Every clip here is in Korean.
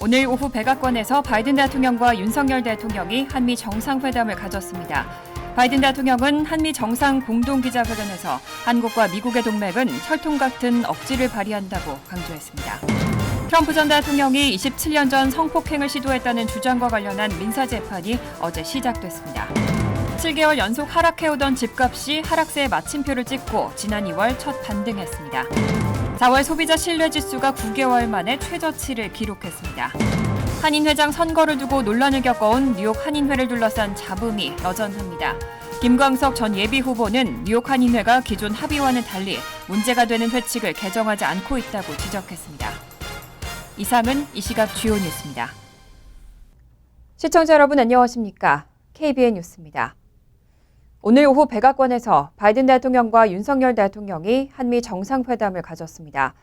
오늘 오후 백악관에서 바이든 대통령과 윤석열 대통령이 한미 정상회담을 가졌습니다. 바이든 대통령은 한미 정상 공동기자회견에서 한국과 미국의 동맹은 철통 같은 억지를 발휘한다고 강조했습니다. 트럼프 전 대통령이 27년 전 성폭행을 시도했다는 주장과 관련한 민사재판이 어제 시작됐습니다. 7개월 연속 하락해오던 집값이 하락세에 마침표를 찍고 지난 2월 첫 반등했습니다. 4월 소비자 신뢰지수가 9개월 만에 최저치를 기록했습니다. 한인회장 선거를 두고 논란을 겪어온 뉴욕 한인회를 둘러싼 잡음이 여전합니다. 김광석 전 예비후보는 뉴욕 한인회가 기존 합의와는 달리 문제가 되는 회칙을 개정하지 않고 있다고 지적했습니다. 이상은 이 시각 주요 뉴스입니다. 시청자 여러분 안녕하십니까? KBN 뉴스입니다. 오늘 오후 백악관에서 바이든 대통령과 윤석열 대통령이 한미 정상회담을 가졌습니다.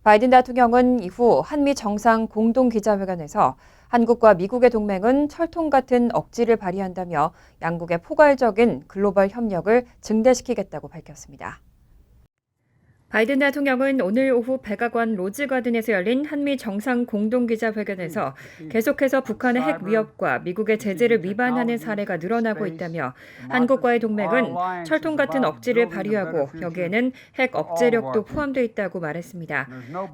바이든 대통령은 이후 한미 정상 공동기자회견에서 한국과 미국의 동맹은 철통 같은 억지를 발휘한다며 양국의 포괄적인 글로벌 협력을 증대시키겠다고 밝혔습니다. 바이든 대통령은 오늘 오후 백악관 로즈가든에서 열린 한미 정상 공동기자회견에서 계속해서 북한의 핵 위협과 미국의 제재를 위반하는 사례가 늘어나고 있다며 한국과의 동맹은 철통 같은 억지를 발휘하고 여기에는 핵 억제력도 포함되어 있다고 말했습니다.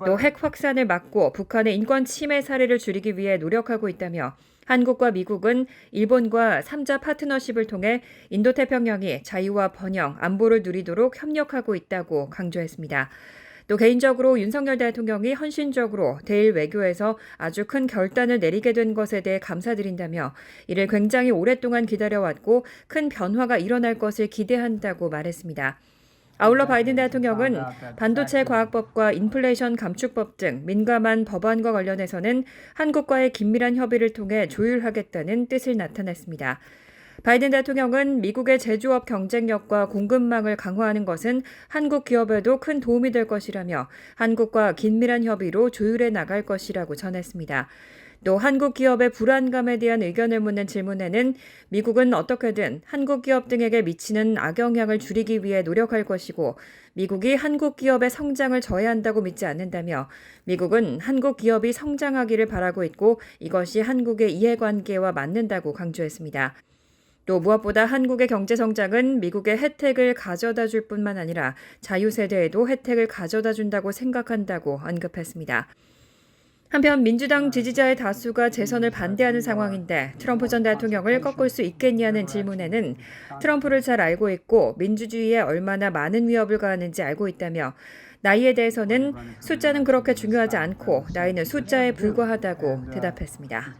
또 핵 확산을 막고 북한의 인권 침해 사례를 줄이기 위해 노력하고 있다며 한국과 미국은 일본과 3자 파트너십을 통해 인도태평양이 자유와 번영, 안보를 누리도록 협력하고 있다고 강조했습니다. 또 개인적으로 윤석열 대통령이 헌신적으로 대일 외교에서 아주 큰 결단을 내리게 된 것에 대해 감사드린다며 이를 굉장히 오랫동안 기다려왔고 큰 변화가 일어날 것을 기대한다고 말했습니다. 아울러 바이든 대통령은 반도체 과학법과 인플레이션 감축법 등 민감한 법안과 관련해서는 한국과의 긴밀한 협의를 통해 조율하겠다는 뜻을 나타냈습니다. 바이든 대통령은 미국의 제조업 경쟁력과 공급망을 강화하는 것은 한국 기업에도 큰 도움이 될 것이라며 한국과 긴밀한 협의로 조율해 나갈 것이라고 전했습니다. 또 한국 기업의 불안감에 대한 의견을 묻는 질문에는 미국은 어떻게든 한국 기업 등에게 미치는 악영향을 줄이기 위해 노력할 것이고 미국이 한국 기업의 성장을 저해한다고 믿지 않는다며 미국은 한국 기업이 성장하기를 바라고 있고 이것이 한국의 이해관계와 맞는다고 강조했습니다. 또 무엇보다 한국의 경제 성장은 미국의 혜택을 가져다 줄 뿐만 아니라 자유세대에도 혜택을 가져다 준다고 생각한다고 언급했습니다. 한편 민주당 지지자의 다수가 재선을 반대하는 상황인데 트럼프 전 대통령을 꺾을 수 있겠냐는 질문에는 트럼프를 잘 알고 있고 민주주의에 얼마나 많은 위협을 가하는지 알고 있다며 나이에 대해서는 숫자는 그렇게 중요하지 않고 나이는 숫자에 불과하다고 대답했습니다.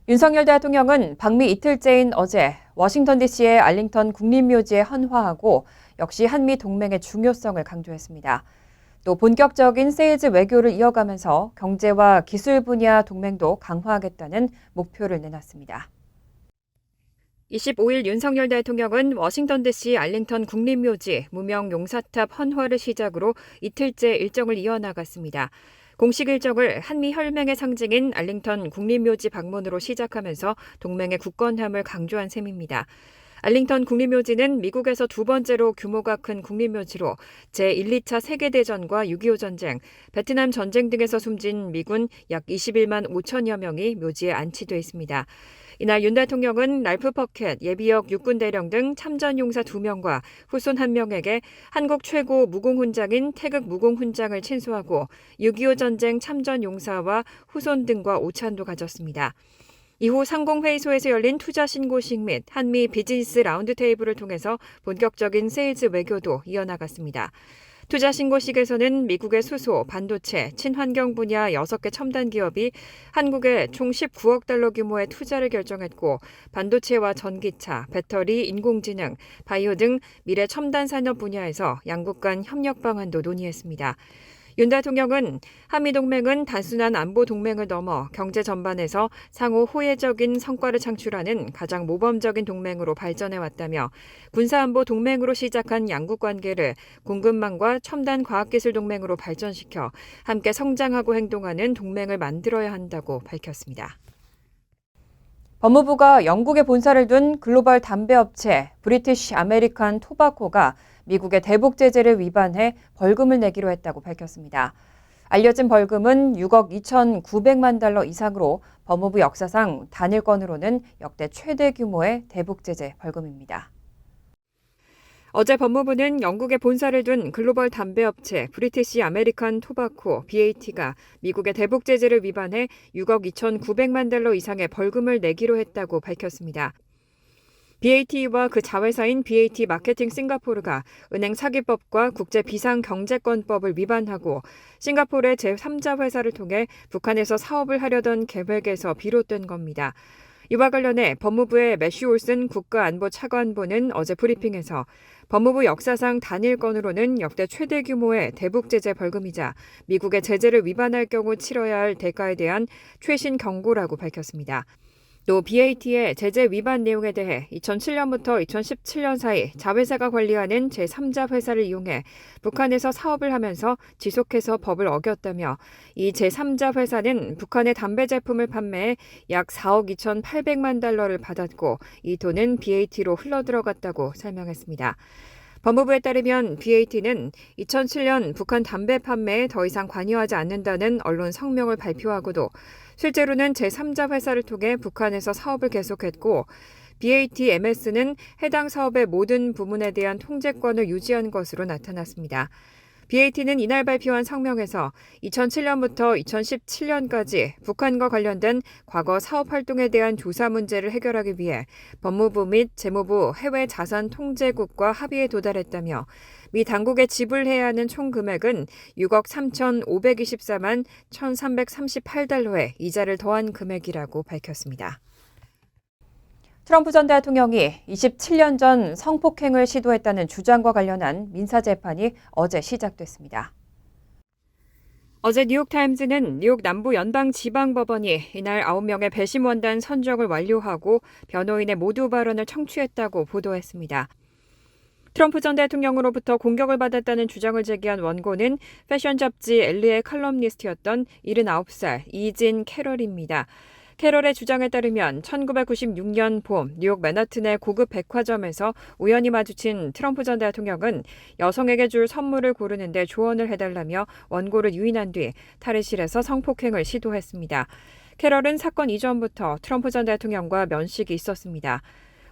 윤석열 대통령은 방미 이틀째인 어제 워싱턴 DC의 알링턴 국립묘지에 헌화하고 역시 한미 동맹의 중요성을 강조했습니다. 또 본격적인 세일즈 외교를 이어가면서 경제와 기술 분야 동맹도 강화하겠다는 목표를 내놨습니다. 25일 윤석열 대통령은 워싱턴 DC 알링턴 국립묘지 무명 용사탑 헌화를 시작으로 이틀째 일정을 이어나갔습니다. 공식 일정을 한미 혈맹의 상징인 알링턴 국립묘지 방문으로 시작하면서 동맹의 굳건함을 강조한 셈입니다. 알링턴 국립묘지는 미국에서 두 번째로 규모가 큰 국립묘지로 제1, 2차 세계대전과 6.25 전쟁, 베트남 전쟁 등에서 숨진 미군 약 21만 5천여 명이 묘지에 안치돼 있습니다. 이날 윤 대통령은 랄프 퍼켓 예비역 육군대령 등 참전용사 2명과 후손 1명에게 한국 최고 무공훈장인 태극 무공훈장을 친수하고 6.25 전쟁 참전용사와 후손 등과 오찬도 가졌습니다. 이후 상공회의소에서 열린 투자 신고식 및 한미 비즈니스 라운드 테이블을 통해서 본격적인 세일즈 외교도 이어나갔습니다. 투자 신고식에서는 미국의 수소, 반도체, 친환경 분야 6개 첨단 기업이 한국에 총 19억 달러 규모의 투자를 결정했고 반도체와 전기차, 배터리, 인공지능, 바이오 등 미래 첨단 산업 분야에서 양국 간 협력 방안도 논의했습니다. 윤 대통령은 한미동맹은 단순한 안보 동맹을 넘어 경제 전반에서 상호 호혜적인 성과를 창출하는 가장 모범적인 동맹으로 발전해왔다며 군사안보 동맹으로 시작한 양국 관계를 공급망과 첨단 과학기술 동맹으로 발전시켜 함께 성장하고 행동하는 동맹을 만들어야 한다고 밝혔습니다. 법무부가 영국에 본사를 둔 글로벌 담배업체 브리티시 아메리칸 토바코가 미국의 대북 제재를 위반해 벌금을 내기로 했다고 밝혔습니다. 알려진 벌금은 6억 2,900만 달러 이상으로 법무부 역사상 단일건으로는 역대 최대 규모의 대북제재 벌금입니다. 어제 법무부는 영국에 본사를 둔 글로벌 담배업체 브리티시 아메리칸 토바코 BAT가 미국의 대북 제재를 위반해 6억 2,900만 달러 이상의 벌금을 내기로 했다고 밝혔습니다. BAT와 그 자회사인 BAT 마케팅 싱가포르가 은행 사기법과 국제 비상경제권법을 위반하고 싱가포르의 제3자 회사를 통해 북한에서 사업을 하려던 계획에서 비롯된 겁니다. 이와 관련해 법무부의 매슈 올슨 국가안보차관보는 어제 브리핑에서 법무부 역사상 단일건으로는 역대 최대 규모의 대북제재 벌금이자 미국의 제재를 위반할 경우 치러야 할 대가에 대한 최신 경고라고 밝혔습니다. 또 BAT의 제재 위반 내용에 대해 2007년부터 2017년 사이 자회사가 관리하는 제3자 회사를 이용해 북한에서 사업을 하면서 지속해서 법을 어겼다며 이 제3자 회사는 북한의 담배 제품을 판매해 약 4억 2,800만 달러를 받았고 이 돈은 BAT로 흘러들어갔다고 설명했습니다. 법무부에 따르면 BAT는 2007년 북한 담배 판매에 더 이상 관여하지 않는다는 언론 성명을 발표하고도 실제로는 제3자 회사를 통해 북한에서 사업을 계속했고 BAT-MS는 해당 사업의 모든 부문에 대한 통제권을 유지한 것으로 나타났습니다. BAT는 이날 발표한 성명에서 2007년부터 2017년까지 북한과 관련된 과거 사업 활동에 대한 조사 문제를 해결하기 위해 법무부 및 재무부 해외자산통제국과 합의에 도달했다며 미 당국에 지불해야 하는 총 금액은 6억 3,524만 1,338달러에 이자를 더한 금액이라고 밝혔습니다. 트럼프 전 대통령이 27년 전 성폭행을 시도했다는 주장과 관련한 민사재판이 어제 시작됐습니다. 어제 뉴욕타임즈는 뉴욕 남부연방지방법원이 이날 9명의 배심원단 선정을 완료하고 변호인의 모두 발언을 청취했다고 보도했습니다. 트럼프 전 대통령으로부터 공격을 받았다는 주장을 제기한 원고는 패션 잡지 엘리의 칼럼니스트였던 79살 이진 캐럴입니다. 캐럴의 주장에 따르면 1996년 봄 뉴욕 맨하튼의 고급 백화점에서 우연히 마주친 트럼프 전 대통령은 여성에게 줄 선물을 고르는데 조언을 해달라며 원고를 유인한 뒤 탈의실에서 성폭행을 시도했습니다. 캐럴은 사건 이전부터 트럼프 전 대통령과 면식이 있었습니다.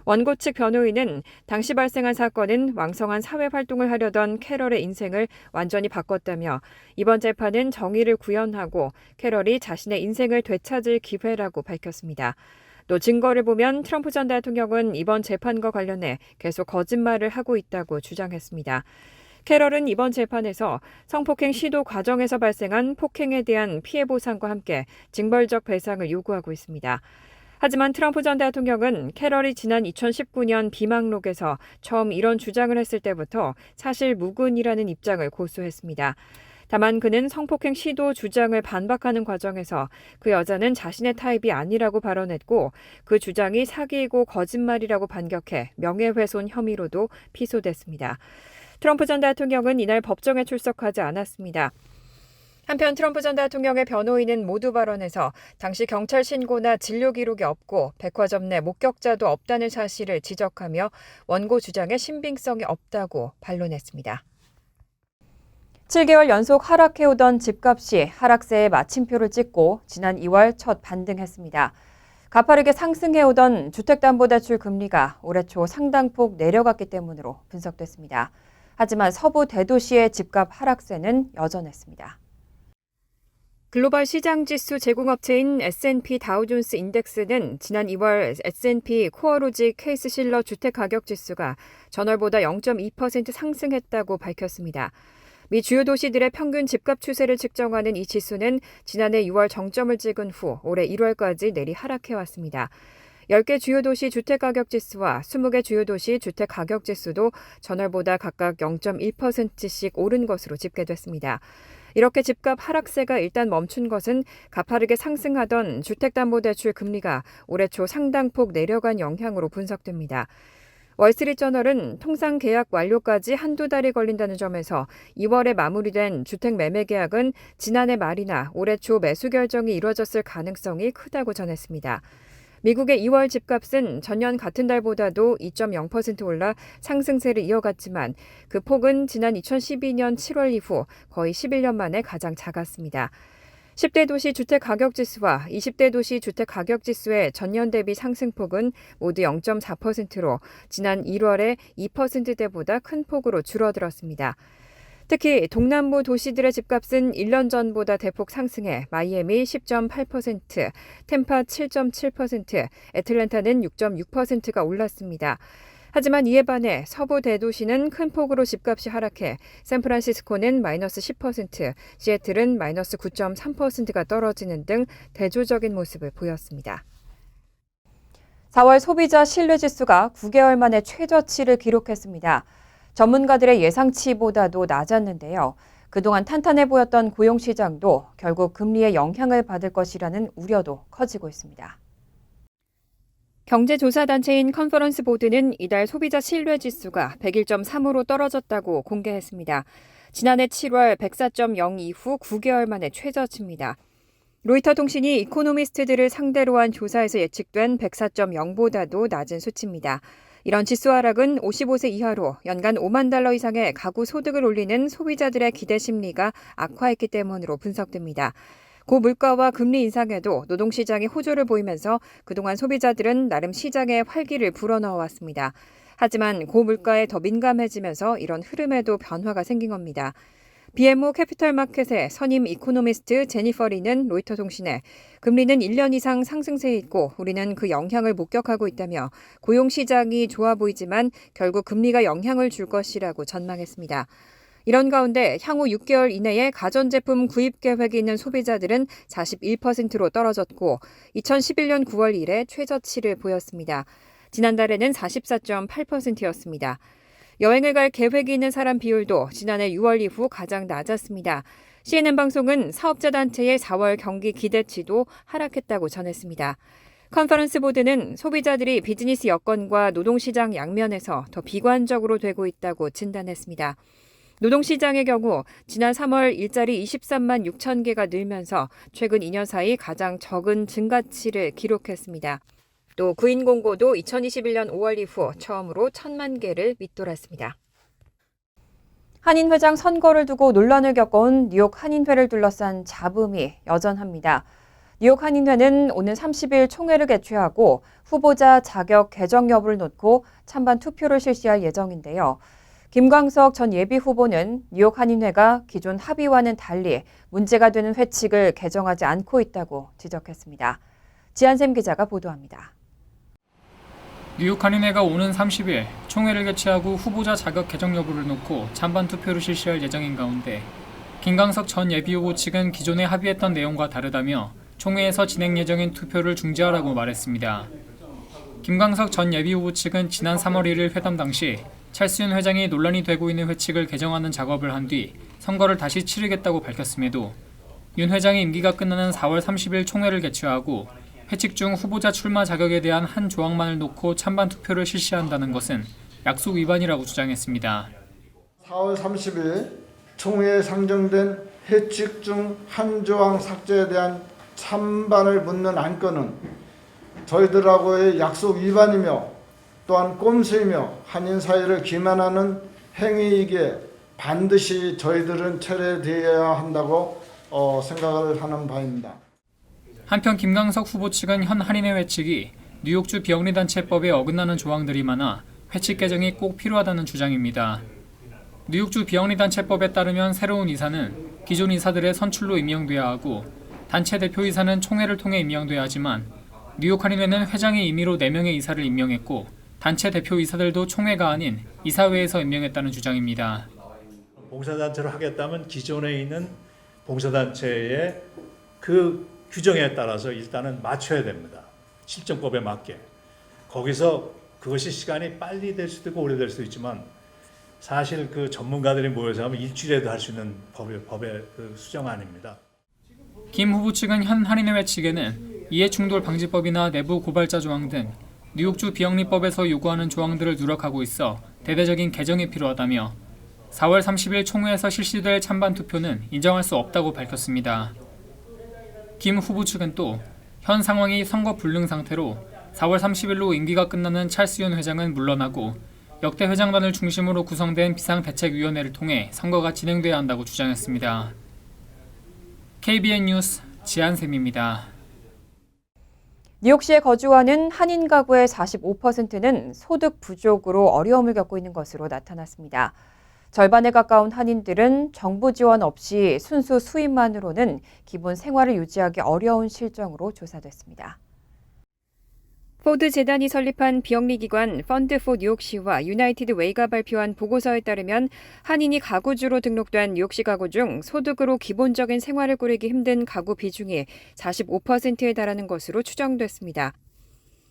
원고 측 변호인은 당시 발생한 사건은 왕성한 사회활동을 하려던 캐럴의 인생을 완전히 바꿨다며 이번 재판은 정의를 구현하고 캐럴이 자신의 인생을 되찾을 기회라고 밝혔습니다. 또 증거를 보면 트럼프 전 대통령은 이번 재판과 관련해 계속 거짓말을 하고 있다고 주장했습니다. 캐럴은 이번 재판에서 성폭행 시도 과정에서 발생한 폭행에 대한 피해 보상과 함께 징벌적 배상을 요구하고 있습니다. 하지만 트럼프 전 대통령은 캐럴이 지난 2019년 비망록에서 처음 이런 주장을 했을 때부터 사실 무근이라는 입장을 고수했습니다. 다만 그는 성폭행 시도 주장을 반박하는 과정에서 그 여자는 자신의 타입이 아니라고 발언했고 그 주장이 사기이고 거짓말이라고 반격해 명예훼손 혐의로도 피소됐습니다. 트럼프 전 대통령은 이날 법정에 출석하지 않았습니다. 한편 트럼프 전 대통령의 변호인은 모두 발언에서 당시 경찰 신고나 진료 기록이 없고 백화점 내 목격자도 없다는 사실을 지적하며 원고 주장에 신빙성이 없다고 반론했습니다. 7개월 연속 하락해오던 집값이 하락세에 마침표를 찍고 지난 2월 첫 반등했습니다. 가파르게 상승해오던 주택담보대출 금리가 올해 초 상당폭 내려갔기 때문으로 분석됐습니다. 하지만 서부 대도시의 집값 하락세는 여전했습니다. 글로벌 시장지수 제공업체인 S&P 다우존스 인덱스는 지난 2월 S&P 코어로직 케이스실러 주택가격지수가 전월보다 0.2% 상승했다고 밝혔습니다. 미 주요 도시들의 평균 집값 추세를 측정하는 이 지수는 지난해 6월 정점을 찍은 후 올해 1월까지 내리 하락해왔습니다. 10개 주요 도시 주택가격지수와 20개 주요 도시 주택가격지수도 전월보다 각각 0.1%씩 오른 것으로 집계됐습니다. 이렇게 집값 하락세가 일단 멈춘 것은 가파르게 상승하던 주택담보대출 금리가 올해 초 상당폭 내려간 영향으로 분석됩니다. 월스트리트저널은 통상 계약 완료까지 한두 달이 걸린다는 점에서 2월에 마무리된 주택 매매 계약은 지난해 말이나 올해 초 매수 결정이 이루어졌을 가능성이 크다고 전했습니다. 미국의 2월 집값은 전년 같은 달보다도 2.0% 올라 상승세를 이어갔지만 그 폭은 지난 2012년 7월 이후 거의 11년 만에 가장 작았습니다. 10대 도시 주택가격지수와 20대 도시 주택가격지수의 전년 대비 상승폭은 모두 0.4%로 지난 1월에 2%대보다 큰 폭으로 줄어들었습니다. 특히 동남부 도시들의 집값은 1년 전보다 대폭 상승해 마이애미 10.8%, 템파 7.7%, 애틀랜타는 6.6%가 올랐습니다. 하지만 이에 반해 서부 대도시는 큰 폭으로 집값이 하락해 샌프란시스코는 마이너스 10%, 시애틀은 마이너스 9.3%가 떨어지는 등 대조적인 모습을 보였습니다. 4월 소비자 신뢰지수가 9개월 만에 최저치를 기록했습니다. 전문가들의 예상치보다도 낮았는데요. 그동안 탄탄해 보였던 고용시장도 결국 금리의 영향을 받을 것이라는 우려도 커지고 있습니다. 경제조사단체인 컨퍼런스 보드는 이달 소비자 신뢰지수가 101.3으로 떨어졌다고 공개했습니다. 지난해 7월 104.0 이후 9개월 만에 최저치입니다. 로이터 통신이 이코노미스트들을 상대로 한 조사에서 예측된 104.0보다도 낮은 수치입니다. 이런 지수 하락은 55세 이하로 연간 5만 달러 이상의 가구 소득을 올리는 소비자들의 기대 심리가 악화했기 때문으로 분석됩니다. 고물가와 금리 인상에도 노동시장이 호조를 보이면서 그동안 소비자들은 나름 시장에 활기를 불어넣어왔습니다. 하지만 고물가에 더 민감해지면서 이런 흐름에도 변화가 생긴 겁니다. BMO 캐피털마켓의 선임 이코노미스트 제니퍼 리는 로이터 통신에 금리는 1년 이상 상승세에 있고 우리는 그 영향을 목격하고 있다며 고용시장이 좋아 보이지만 결국 금리가 영향을 줄 것이라고 전망했습니다. 이런 가운데 향후 6개월 이내에 가전제품 구입 계획이 있는 소비자들은 41%로 떨어졌고 2011년 9월 이래 최저치를 보였습니다. 지난달에는 44.8%였습니다. 여행을 갈 계획이 있는 사람 비율도 지난해 6월 이후 가장 낮았습니다. CNN 방송은 사업자 단체의 4월 경기 기대치도 하락했다고 전했습니다. 컨퍼런스 보드는 소비자들이 비즈니스 여건과 노동시장 양면에서 더 비관적으로 되고 있다고 진단했습니다. 노동시장의 경우 지난 3월 일자리 23만 6천 개가 늘면서 최근 2년 사이 가장 적은 증가치를 기록했습니다. 또 구인 공고도 2021년 5월 이후 처음으로 1,000만 개를 밑돌았습니다. 한인회장 선거를 두고 논란을 겪어온 뉴욕 한인회를 둘러싼 잡음이 여전합니다. 뉴욕 한인회는 오는 30일 총회를 개최하고 후보자 자격 개정 여부를 놓고 찬반 투표를 실시할 예정인데요. 김광석 전 예비후보는 뉴욕 한인회가 기존 합의와는 달리 문제가 되는 회칙을 개정하지 않고 있다고 지적했습니다. 지한샘 기자가 보도합니다. 뉴욕 한인회가 오는 30일 총회를 개최하고 후보자 자격 개정 여부를 놓고 찬반 투표를 실시할 예정인 가운데 김광석 전 예비후보 측은 기존에 합의했던 내용과 다르다며 총회에서 진행 예정인 투표를 중지하라고 말했습니다. 김광석 전 예비후보 측은 지난 3월 1일 회담 당시 찰스윤 회장이 논란이 되고 있는 회칙을 개정하는 작업을 한 뒤 선거를 다시 치르겠다고 밝혔음에도 윤 회장이 임기가 끝나는 4월 30일 총회를 개최하고 회칙 중 후보자 출마 자격에 대한 한 조항만을 놓고 찬반 투표를 실시한다는 것은 약속 위반이라고 주장했습니다. 4월 30일 총회에 상정된 회칙 중 한 조항 삭제에 대한 찬반을 묻는 안건은 저희들하고의 약속 위반이며 또한 꼼수이며 한인 사회를 기만하는 행위이기에 반드시 저희들은 철회되어야 한다고 생각을 하는 바입니다. 한편 김광석 후보 측은 현 한인회 회칙이 뉴욕주 비영리단체법에 어긋나는 조항들이 많아 회칙 개정이 꼭 필요하다는 주장입니다. 뉴욕주 비영리단체법에 따르면 새로운 이사는 기존 이사들의 선출로 임명돼야 하고 단체 대표이사는 총회를 통해 임명돼야 하지만 뉴욕 한인회는 회장이 임의로 4명의 이사를 임명했고 단체 대표이사들도 총회가 아닌 이사회에서 임명했다는 주장입니다. 봉사단체로 하겠다면 기존에 있는 봉사단체의 그 규정에 따라서 일단은 맞춰야 됩니다. 실정법에 맞게. 거기서 그것이 시간이 빨리 될 수도 있고 오래될 수도 있지만 사실 그 전문가들이 모여서 하면 일주일에도 할 수 있는 법의 그 수정안입니다. 김 후보 측은 현 한인회 회칙에는 이해충돌 방지법이나 내부 고발자 조항 등 뉴욕주 비영리법에서 요구하는 조항들을 누락하고 있어 대대적인 개정이 필요하다며 4월 30일 총회에서 실시될 찬반 투표는 인정할 수 없다고 밝혔습니다. 김 후보 측은 또 현 상황이 선거 불능 상태로 4월 30일로 임기가 끝나는 찰스 윤 회장은 물러나고 역대 회장단을 중심으로 구성된 비상대책위원회를 통해 선거가 진행돼야 한다고 주장했습니다. KBN 뉴스 지한샘입니다. 뉴욕시에 거주하는 한인 가구의 45%는 소득 부족으로 어려움을 겪고 있는 것으로 나타났습니다. 절반에 가까운 한인들은 정부 지원 없이 순수 수입만으로는 기본 생활을 유지하기 어려운 실정으로 조사됐습니다. 포드 재단이 설립한 비영리 기관 펀드 포 뉴욕시와 유나이티드 웨이가 발표한 보고서에 따르면 한인이 가구주로 등록된 뉴욕시 가구 중 소득으로 기본적인 생활을 꾸리기 힘든 가구 비중이 45%에 달하는 것으로 추정됐습니다.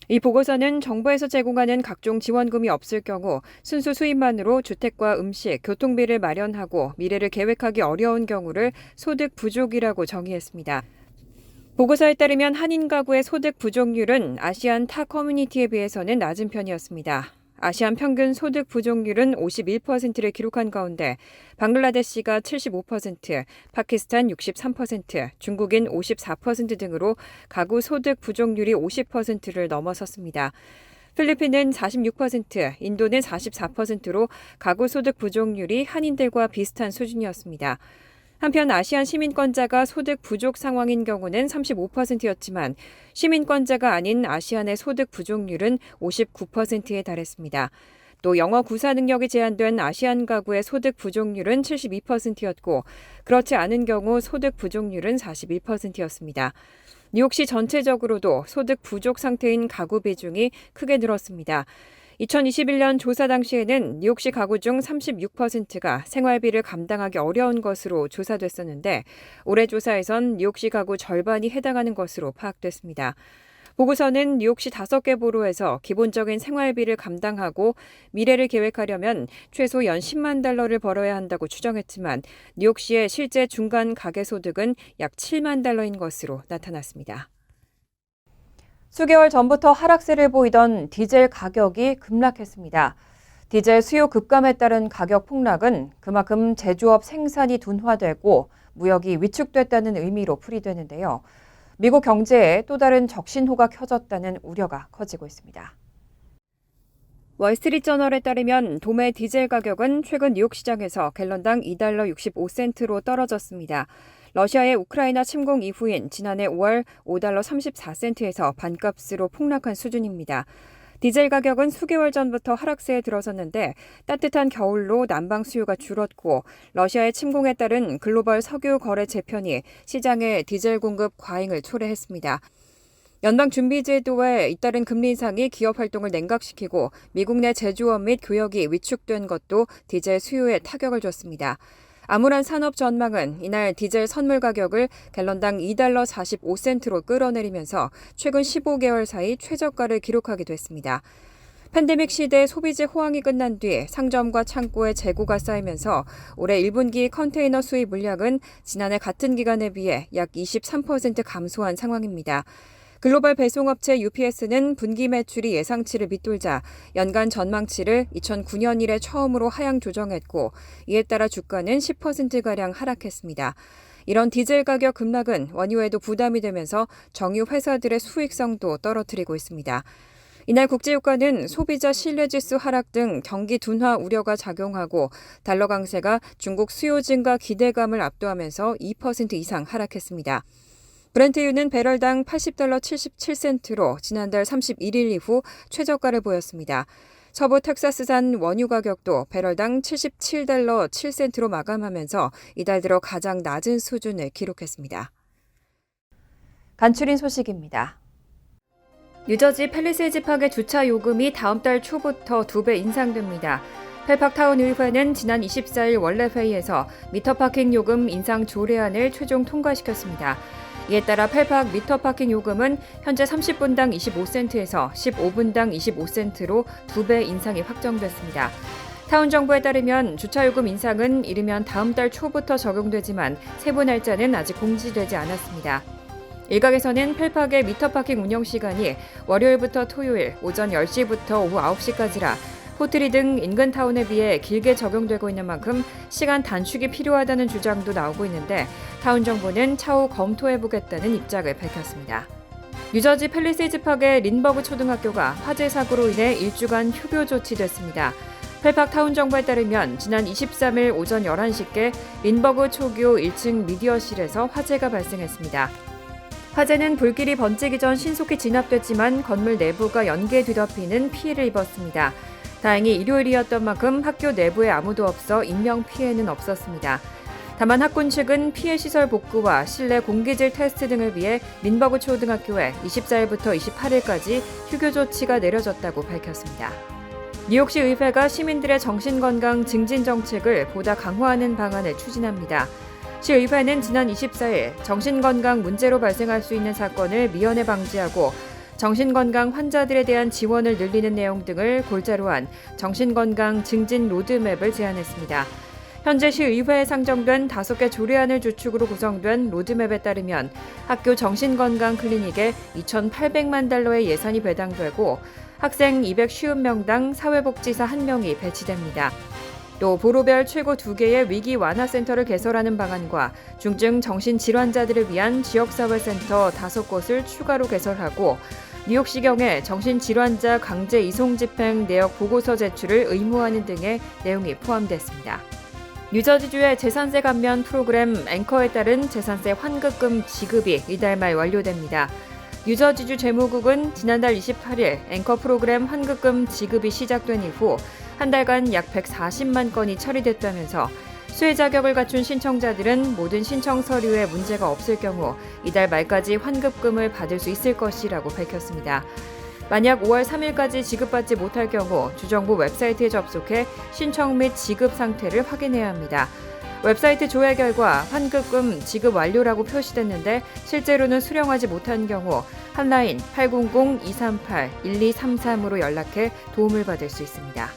이 보고서는 정부에서 제공하는 각종 지원금이 없을 경우 순수 수입만으로 주택과 음식, 교통비를 마련하고 미래를 계획하기 어려운 경우를 소득 부족이라고 정의했습니다. 보고서에 따르면 한인 가구의 소득 부족률은 아시안 타 커뮤니티에 비해서는 낮은 편이었습니다. 아시안 평균 소득 부족률은 51%를 기록한 가운데 방글라데시가 75%, 파키스탄 63%, 중국인 54% 등으로 가구 소득 부족률이 50%를 넘어섰습니다. 필리핀은 46%, 인도는 44%로 가구 소득 부족률이 한인들과 비슷한 수준이었습니다. 한편 아시안 시민권자가 소득 부족 상황인 경우는 35%였지만 시민권자가 아닌 아시안의 소득 부족률은 59%에 달했습니다. 또 영어 구사 능력이 제한된 아시안 가구의 소득 부족률은 72%였고 그렇지 않은 경우 소득 부족률은 41%였습니다. 뉴욕시 전체적으로도 소득 부족 상태인 가구 비중이 크게 늘었습니다. 2021년 조사 당시에는 뉴욕시 가구 중 36%가 생활비를 감당하기 어려운 것으로 조사됐었는데 올해 조사에선 뉴욕시 가구 절반이 해당하는 것으로 파악됐습니다. 보고서는 뉴욕시 5개 보로에서 기본적인 생활비를 감당하고 미래를 계획하려면 최소 연 $10만 벌어야 한다고 추정했지만 뉴욕시의 실제 중간 가계소득은 약 $7만 인 것으로 나타났습니다. 수개월 전부터 하락세를 보이던 디젤 가격이 급락했습니다. 디젤 수요 급감에 따른 가격 폭락은 그만큼 제조업 생산이 둔화되고 무역이 위축됐다는 의미로 풀이되는데요. 미국 경제에 또 다른 적신호가 켜졌다는 우려가 커지고 있습니다. 월스트리트저널에 따르면 도매 디젤 가격은 최근 뉴욕 시장에서 갤런당 $2.65로 떨어졌습니다. 러시아의 우크라이나 침공 이후인 지난해 5월 $5.34에서 반값으로 폭락한 수준입니다. 디젤 가격은 수개월 전부터 하락세에 들어섰는데 따뜻한 겨울로 난방 수요가 줄었고 러시아의 침공에 따른 글로벌 석유 거래 재편이 시장의 디젤 공급 과잉을 초래했습니다. 연방준비제도에 잇따른 금리 인상이 기업 활동을 냉각시키고 미국 내 제조업 및 교역이 위축된 것도 디젤 수요에 타격을 줬습니다. 아무란 산업 전망은 이날 디젤 선물 가격을 갤런당 $2.45로 끌어내리면서 최근 15개월 사이 최저가를 기록하기도 했습니다. 팬데믹 시대 소비재 호황이 끝난 뒤 상점과 창고에 재고가 쌓이면서 올해 1분기 컨테이너 수입 물량은 지난해 같은 기간에 비해 약 23% 감소한 상황입니다. 글로벌 배송업체 UPS는 분기 매출이 예상치를 밑돌자 연간 전망치를 2009년 이래 처음으로 하향 조정했고 이에 따라 주가는 10%가량 하락했습니다. 이런 디젤 가격 급락은 원유에도 부담이 되면서 정유 회사들의 수익성도 떨어뜨리고 있습니다. 이날 국제유가는 소비자 신뢰지수 하락 등 경기 둔화 우려가 작용하고 달러 강세가 중국 수요 증가 기대감을 압도하면서 2% 이상 하락했습니다. 브렌트유는 배럴당 $80.77로 지난달 31일 이후 최저가를 보였습니다. 서부 텍사스산 원유 가격도 배럴당 $77.07로 마감하면서 이달 들어 가장 낮은 수준을 기록했습니다. 간추린 소식입니다. 뉴저지 팰리세이즈 파크의 주차 요금이 다음 달 초부터 2배 인상됩니다. 펠팍타운 의회는 지난 24일 원래 회의에서 미터 파킹 요금 인상 조례안을 최종 통과시켰습니다. 이에 따라 펠팍 미터 파킹 요금은 현재 30분당 25센트에서 15분당 25센트로 2배 인상이 확정됐습니다. 타운 정부에 따르면 주차요금 인상은 이르면 다음 달 초부터 적용되지만 세부 날짜는 아직 공지되지 않았습니다. 일각에서는 펠팍의 미터 파킹 운영 시간이 월요일부터 토요일 오전 10시부터 오후 9시까지라 포트리 등 인근 타운에 비해 길게 적용되고 있는 만큼 시간 단축이 필요하다는 주장도 나오고 있는데 타운 정부는 차후 검토해보겠다는 입장을 밝혔습니다. 뉴저지 팰리세이즈 파크의 린버그 초등학교가 화재 사고로 인해 일주간 휴교 조치됐습니다. 펠팍 타운 정부에 따르면 지난 23일 오전 11시께 린버그 초교 1층 미디어실에서 화재가 발생했습니다. 화재는 불길이 번지기 전 신속히 진압됐지만 건물 내부가 연기에 뒤덮이는 피해를 입었습니다. 다행히 일요일이었던 만큼 학교 내부에 아무도 없어 인명피해는 없었습니다. 다만 학군 측은 피해 시설 복구와 실내 공기질 테스트 등을 위해 린버그 초등학교에 24일부터 28일까지 휴교 조치가 내려졌다고 밝혔습니다. 뉴욕시 의회가 시민들의 정신건강 증진 정책을 보다 강화하는 방안을 추진합니다. 시의회는 지난 24일 정신건강 문제로 발생할 수 있는 사건을 미연에 방지하고 정신건강 환자들에 대한 지원을 늘리는 내용 등을 골자로 한 정신건강 증진 로드맵을 제안했습니다. 현재 시의회에 상정된 5개 조례안을 주축으로 구성된 로드맵에 따르면 학교 정신건강 클리닉에 2,800만 달러의 예산이 배당되고 학생 250명당 사회복지사 1명이 배치됩니다. 또 보로별 최고 2개의 위기 완화 센터를 개설하는 방안과 중증 정신질환자들을 위한 지역사회센터 5곳을 추가로 개설하고 뉴욕시경에 정신질환자 강제 이송 집행 내역 보고서 제출을 의무화하는 등의 내용이 포함됐습니다. 뉴저지주의 재산세 감면 프로그램 앵커에 따른 재산세 환급금 지급이 이달 말 완료됩니다. 뉴저지주 재무국은 지난달 28일 앵커 프로그램 환급금 지급이 시작된 이후 한 달간 약 140만 건이 처리됐다면서 수혜 자격을 갖춘 신청자들은 모든 신청 서류에 문제가 없을 경우 이달 말까지 환급금을 받을 수 있을 것이라고 밝혔습니다. 만약 5월 3일까지 지급받지 못할 경우 주정부 웹사이트에 접속해 신청 및 지급 상태를 확인해야 합니다. 웹사이트 조회 결과 환급금 지급 완료라고 표시됐는데 실제로는 수령하지 못한 경우 한라인 800-238-1233으로 연락해 도움을 받을 수 있습니다.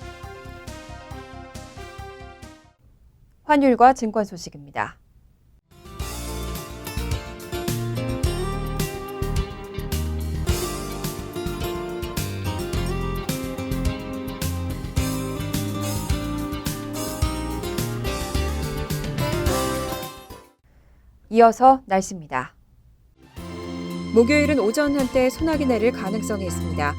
환율과 증권 소식입니다. 이어서 날씨입니다. 목요일은 오전 한때 소나기 내릴 가능성이 있습니다.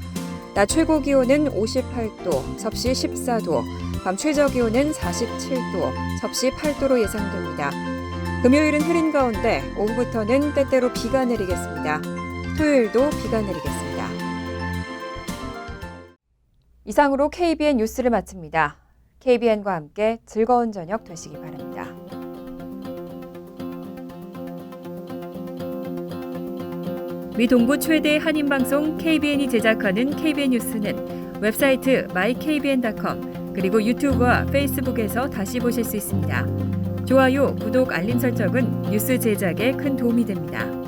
낮 최고 기온은 58도, 섭씨 14도, 밤 최저 기온은 47도, 섭씨 8도로 예상됩니다. 금요일은 흐린 가운데 오후부터는 때때로 비가 내리겠습니다. 토요일도 비가 내리겠습니다. 이상으로 KBN 뉴스를 마칩니다. KBN과 함께 즐거운 저녁 되시기 바랍니다. 미 동부 최대 한인방송 KBN이 제작하는 KBN 뉴스는 웹사이트 mykbn.com 그리고 유튜브와 페이스북에서 다시 보실 수 있습니다. 좋아요, 구독, 알림 설정은 뉴스 제작에 큰 도움이 됩니다.